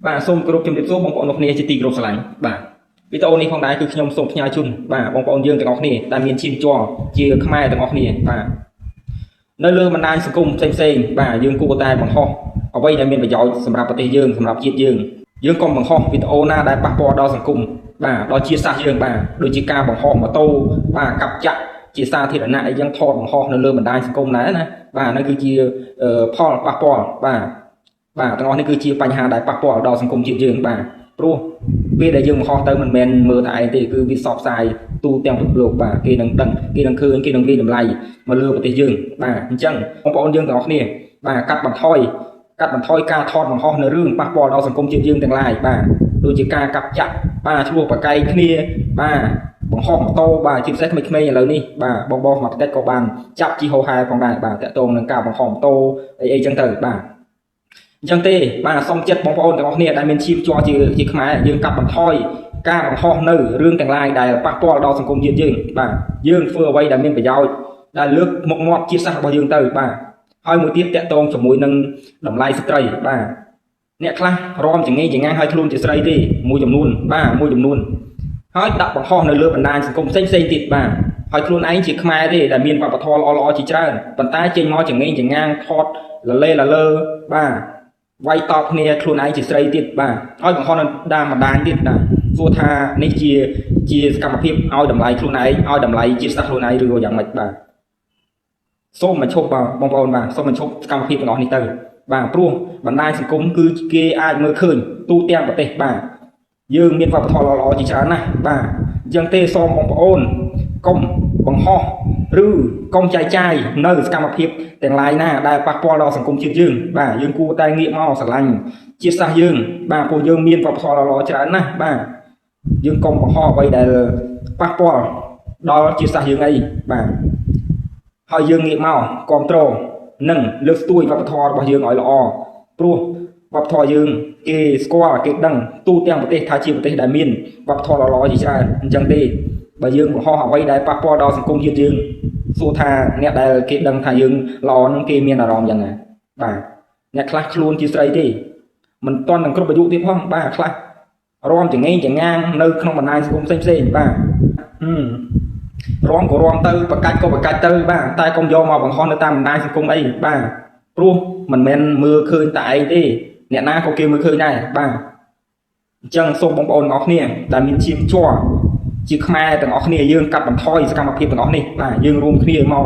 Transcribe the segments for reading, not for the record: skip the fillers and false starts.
បាទសូមគោរពជំរាបសួរបងប្អូនលោកគ្នាជាទីគោរពស្រឡាញ់បាទវីដេអូនេះផងដែរគឺខ្ញុំសូមផ្ញើជូនបាទបងប្អូនយើងទាំងអស់គ្នាដែលមានឈាមជ័រជាខ្មែរទាំងអស់គ្នាបាទនៅលើបណ្ដាញសង្គមផ្សេងៗបាទយើងគួរតែបង្ហោះអ្វីដែលមានប្រយោជន៍សម្រាប់ប្រទេសយើងសម្រាប់ជាតិយើងកុំបង្ហោះវីដេអូណាដែលប៉ះពាល់ដល់សង្គមបាទដល់ជាតិសាសន៍យើងបាទដូចជាការបង្ហោះម៉ូតូបាទកាប់ចាក់ជាសាធារណៈអីចឹងថតបង្ហោះនៅលើបណ្ដាញសង្គមដែរណាបាទហ្នឹងគឺជាផលប៉ះពាល់បាទទាំងអស់នេះគឺជាបញ្ហាដែលប៉ះពាល់ដល់សង្គមជាតិយើងបាទព្រោះពេលដែលយើងបង្ហោះទៅមិនមែនមើលតែឯងទេគឺវាផ្សព្វផ្សាយទូទាំងពិភពលោកបាទគេនឹងដឹងគេនឹងឃើញគេនឹងវាយតម្លៃមកលើប្រទេសយើងបាទអញ្ចឹងបងប្អូនយើងទាំងអស់គ្នាបាទកាត់បន្ថយការថតបង្ហោះនៅរឿងប៉ះពាល់ដល់សង្គមជាតិយើងទាំងឡាយបាទដូចជាការកាប់ចាក់បាទឈ្លោះប្រកែកគ្នាបាទបង្ហោះម៉ូតូបាទជាពិសេសក្មេងៗឥឡូវនេះបាទបងមកតិចក៏បានចាប់ជីហោហែផងដែរបាទតាក់ទងនឹងការបង្ហោះម៉ូតូអីចឹងទៅបាទអញ្ចឹងទេបាទសូមចិត្តបងប្អូនទាំងអស់គ្នាដែលមានឈាមជ័រជាខ្មែរយើងកាត់បន្ថយការបង្ហោះនៅរឿងទាំងឡាយដែលប៉ះពាល់ដល់សង្គមជាតិយើងបាទយើងធ្វើអ្វីដែលមានប្រយោជន៍ដែលលើកមុខមាត់ជាតិសាសន៍របស់យើងទៅបាទហើយមួយទៀតតាក់ទងជាមួយនឹងតម្លៃស្ត្រីបាទអ្នកខ្លះរំចងេងចងាងឲ្យខ្លួនជាស្រីទេមួយចំនួនហើយដាក់បង្ហោះនៅលើបណ្ដាញសង្គមផ្សេងទៀតបាទហើយខ្លួនឯងជាខ្មែរទេដែលមានវប្បធម៌ល្អៗជាច្រើនប៉ុន្តែចេញមកចងេងចងាងថតលលើបាទវាយតបគ្នាខ្លួនឯងជាស្រីទៀតបាទហើយបង្ហោះនៅតាមបណ្ដាញទៀតណាសួរថានេះជាសកម្មភាពឲ្យតម្លៃខ្លួនឯងឲ្យតម្លៃជាតិសាសន៍ខ្លួនឯងឬក៏យ៉ាងម៉េចបាទសូមបញ្ឈប់បងប្អូនបាទសូមបញ្ឈប់សកម្មភាពទាំងអស់នេះទៅបាទព្រោះបណ្ដាញសង្គមគឺគេអាចមើលឃើញទូទាំងប្រទេសបាទយើងមានវប្បធម៌ល្អៗជាច្រើនណាស់បាទអញ្ចឹងទេសូមបងប្អូនកុំបង្ហោះឬកុំចែកចាយនៅសកម្មភាពទាំងឡាយណាដែលប៉ះពាល់ដល់សង្គមជាតិយើងបាទយើងគួរតែងាកមកស្រឡាញ់ជាតិសាសន៍យើងបាទព្រោះយើងមានវប្បធម៌ល្អៗច្រើនណាស់បាទយើងកុំបង្ហោះអ្វីដែលប៉ះពាល់ដល់ជាតិសាសន៍យើងអីបាទហើយយើងងាកមកគ្រប់គ្រងនិងលើកស្ទួយវប្បធម៌របស់យើងឲ្យល្អព្រោះវប្បធម៌យើងគេស្គាល់គេដឹងទូទាំងប្រទេសថាជាប្រទេសដែលមានវប្បធម៌ល្អៗជាច្រើនអញ្ចឹងទេបើយើងបង្ហោះអ្វីដែលប៉ះពាល់ដល់សង្គមជាតិយើងសួរថាអ្នកដែលគេដឹងថាយើងល្អនឹងគេមានអារម្មណ៍យ៉ាងណាបាទអ្នកខ្លះខ្លួនជាស្រីទេមិនទាន់នឹងគ្រប់អាយុទៀតផងបាទខ្លះរំចងេងចងាងនៅក្នុងបណ្ដាញសង្គមផ្សេងបាទរំក៏រំទៅបកាច់ក៏បកាច់ទៅបាទតែកុំយកមកបង្ហោះនៅតាមបណ្ដាញសង្គមអីបាទព្រោះមិនមែនមើលឃើញតែឯងទេអ្នកណាក៏គេមើលឃើញដែរបាទអញ្ចឹងសូមបងប្អូនទាំងអស់គ្នាដែលមានឈាមជ័រជាខ្មែរទាំងអស់គ្នាយើងកាត់បន្ថយសកម្មភាពទាំងអស់នេះបាទយើងរួមគ្នាមក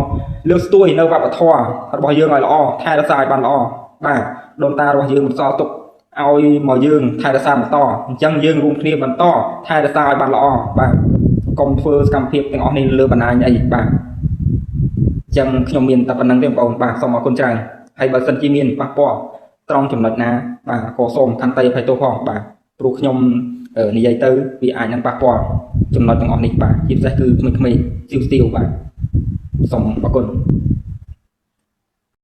លើកស្ទួយនៅវប្បធម៌របស់យើងឲ្យល្អថែរក្សាឲ្យបានល្អបាទដូនតារបស់យើងបន្សល់ទុកឲ្យមកយើងថែរក្សាបន្តអញ្ចឹងយើងរួមគ្នាបន្តថែរក្សាឲ្យបានល្អបាទកុំធ្វើសកម្មភាពទាំងអស់នេះលើបណ្ដាញអីបាទអញ្ចឹងខ្ញុំមានតែប៉ុណ្្នឹងទេបងប្អូនបាទសូមអរគុណច្រើនហើយបើសិនជាមានប៉ះពាល់ត្រង់ចំណុចណាបាទក៏សូមខន្តីអភ័យទោសផងបាទព្រោះខ្ញុំនិយាយទៅវាអាចនឹងប៉ះពាល់ចំណុចទាំងអស់នេះបាទជាពិសេសគឺក្មេងៗស៊ីវបាទសូមអរគុណ